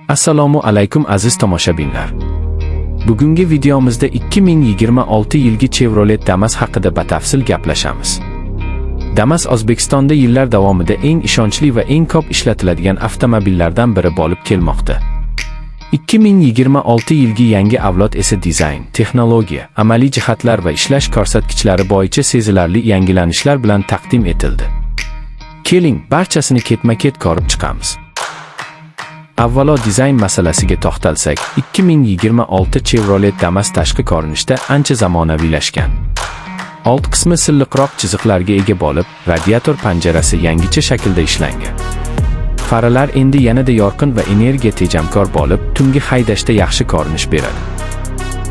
Assalomu alaykum aziz tomoshabinlar. Bugungi videomizda 2026 yilgi Chevrolet Damas haqida batafsil gaplashamiz. Damas O'zbekistonda yillar davomida eng ishonchli va eng ko'p ishlatiladigan avtomobillardan biri bo'lib kelmoqda. 2026 yilgi yangi avlod esa dizayn, texnologiya, amaliy jihatlar va ishlash ko'rsatkichlari bo'yicha sezilarli yangilanishlar bilan taqdim etildi. Keling, barchasini ketma-ket ko'rib chiqamiz. Avvalo dizayn masalasiga to'xtalsak, 2026 Chevrolet Damas tashqi ko'rinishda ancha zamonaviylashgan. Old qismi silliqroq chiziqlarga ega bo'lib, radiator panjarasi yangicha shaklda ishlangan. Faralar endi yanada yorqin va energiya tejamkor bo'lib, tungi haydashda yaxshi ko'rinish beradi.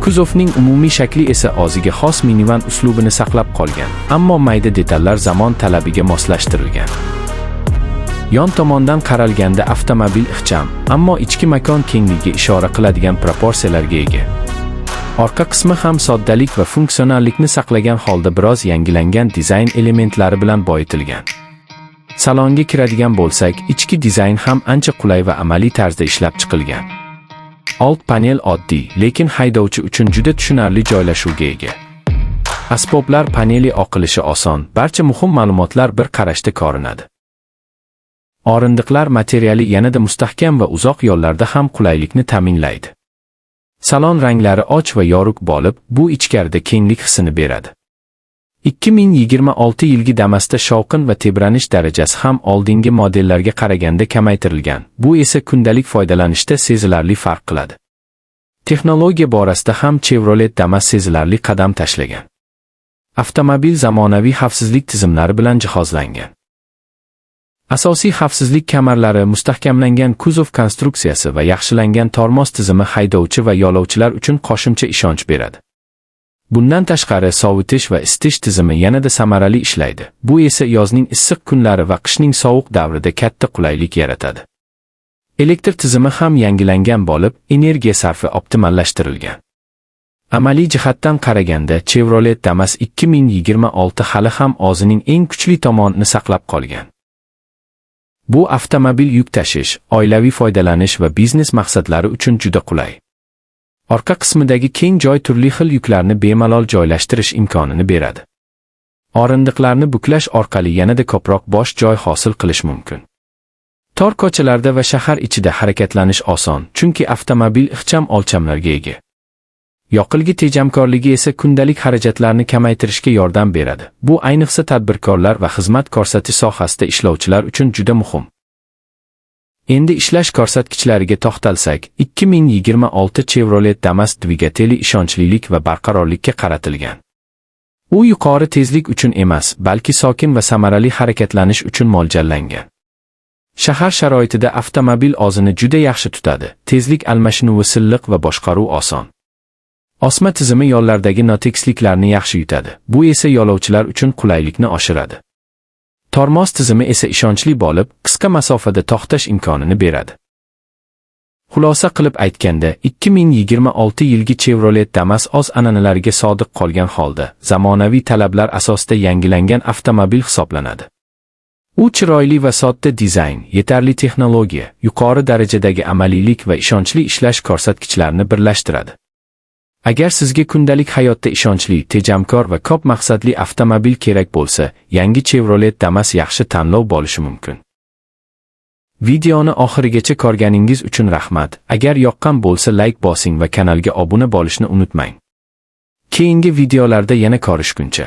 Kuzovning umumiy shakli esa o'ziga xos minivan uslubini saqlab qolgan, ammo mayda detallar zamon talabiga moslashtirilgan. Yon tomondan qaralganda avtomobil ixcham, ammo ichki makon kengligiga ishora qiladigan proporsiyalarga ega. Orqa qismi ham soddalik va funksionallikni saqlagan holda biroz yangilangan dizayn elementlari bilan boyitilgan. Salonga kiradigan bo'lsak, ichki dizayn ham ancha qulay va amaliy tarzda ishlab chiqilgan. Old panel oddiy, lekin haydovchi uchun juda tushunarli joylashuvga ega. Asboblar paneli oqilishi oson, barcha muhim ma'lumotlar bir qarashda ko'rinadi. O'rindiqlar materiali yanada mustahkam va uzoq yo'llarda ham qulaylikni ta'minlaydi. Salon ranglari och va yorug' bo'lib, bu ichkarida kenglik hissini beradi. 2026 yilgi Damasda shovqin va tebranish darajasi ham oldingi modellarga qaraganda kamaytirilgan. Bu esa kundalik foydalanishda sezilarli farq qiladi. Texnologiya borasida ham Chevrolet Damas sezilarli qadam tashlagan. Avtomobil zamonaviy xavfsizlik tizimlari bilan jihozlangan. Asosiy xavfsizlik kamarlari, mustahkamlangan kuzov konstruksiyasi va yaxshilangan tormoz tizimi haydovchi va yo'lovchilar uchun qo'shimcha ishonch beradi. Bundan tashqari sovutish va isitish tizimi yanada samarali ishlaydi. Bu esa yozning issiq kunlari va qishning sovuq davrida katta qulaylik yaratadi. Elektr tizimi ham yangilangan bo'lib, energiya sarfi optimallashtirilgan. Amaliy jihatdan qaraganda Chevrolet Damas 2026 hali ham o'zining eng kuchli tomonini saqlab qolgan. Bu avtomobil yuk tashish, oilaviy foydalanish va biznes maqsadlari uchun juda qulay. Orqa qismidagi keng joy turli xil yuklarni bemalol joylashtirish imkonini beradi. O'rindiqlarni buklash orqali yanada ko'proq bo'sh joy hosil qilish mumkin. Tor ko'chalarda va shahar ichida harakatlanish oson, chunki avtomobil ixcham o'lchamlarga ega. Yoqilgi tejamkorligi esa kundalik xarajatlarni kamaytirishga yordam beradi. Bu ayniqsa tadbirkorlar va xizmat ko'rsatish sohasida ishlovchilar uchun juda muhim. Endi ishlash ko'rsatkichlariga to'xtalsak, 2026 Chevrolet Damas dvigateli ishonchlilik va barqarorlikka qaratilgan. U yuqori tezlik uchun emas, balki sokin va samarali harakatlanish uchun mo'ljallangan. Shahar sharoitida avtomobil o'zini juda yaxshi tutadi. Tezlik almashinuvi silliq va boshqaruv oson. Osma tizimi yo'llardagi notekisliklarni yaxshi yutadi. Bu esa yo'lovchilar uchun qulaylikni oshiradi. Tormoz tizimi esa ishonchli bo'lib, qisqa masofada to'xtash imkonini beradi. Xulosa qilib aytganda, 2026 yilgi Chevrolet Damas o'z an'analariga sodiq qolgan holda, zamonaviy talablar asosida yangilangan avtomobil hisoblanadi. U chiroyli va sodda dizayn, yetarli texnologiya, yuqori darajadagi amaliylik va ishonchli ishlash ko'rsatkichlarini birlashtiradi. Agar sizga kundalik hayotda ishonchli, tejamkor va ko'p maqsadli avtomobil kerak bo'lsa, yangi Chevrolet Damas yaxshi tanlov bo'lishi mumkin. Videoni oxirigacha ko'rganingiz uchun rahmat. Agar yoqqan bo'lsa like bosing va kanalga obuna bo'lishni unutmang. Keyingi videolarda yana ko'rishguncha